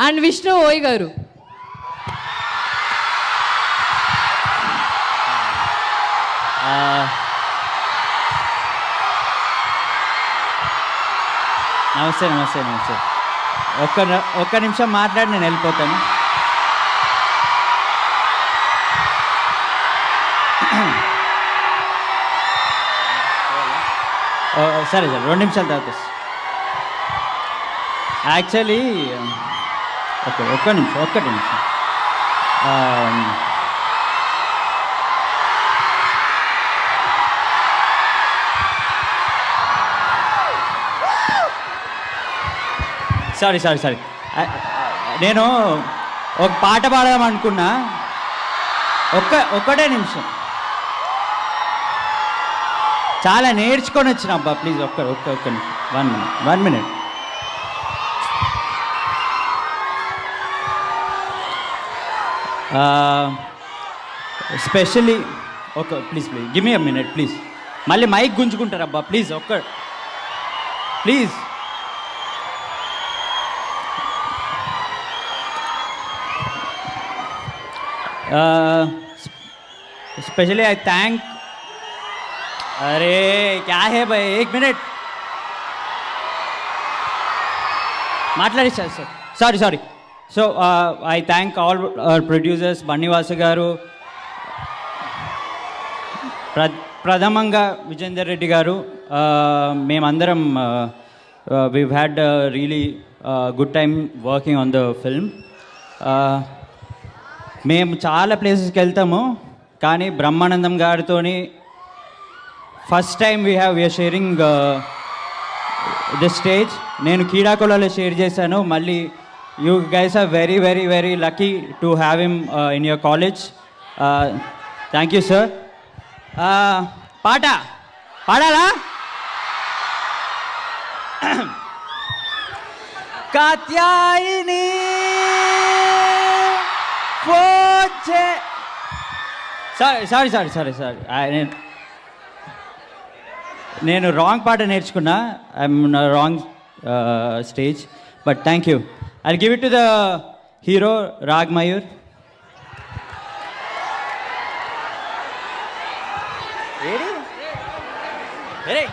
And Vishnu ఓయ్ గారు. నమస్తే నమస్తే నమస్తే. ఒక్క నిమిషం మాట్లాడి నేను వెళ్ళిపోతాను. సరే సరే 2 నిమిషాల తర్వాత యాక్చువల్లీ ఒక్క నిమిషం. సారీ నేను ఒక పాట పాడదాం అనుకున్నా. ఒక్కటే నిమిషం. చాలా నేర్చుకొని వచ్చిన అబ్బా, ప్లీజ్ ఒక్క నిమిషం. 1 minute. Specially please give me a minute please. మళ్ళీ మైక్ గుంజుకుంటారు అబ్బా, please please. Specially I thank. अरे क्या है भाई, 1 minute మాట్లాడి sorry. So I thank all our producers, Bunny Vasu గారు, ప్రథమంగా విజేందర్ రెడ్డి గారు. మేమందరం we've had a really good time working on the film. మేము చాలా ప్లేసెస్కి వెళ్తాము, కానీ బ్రహ్మానందం గారితో first time we are sharing the stage. నేను కీడాకోలలో షేర్ చేశాను. మళ్ళీ you guys are very very very lucky to have him in your college. Thank you sir. పాడాలా? కాత్యాయిని సారీ. నేను రాంగ్ పాట నేర్చుకున్నా. I'm wrong stage, but thank you. I give it to the hero Rag Mayur. Ready?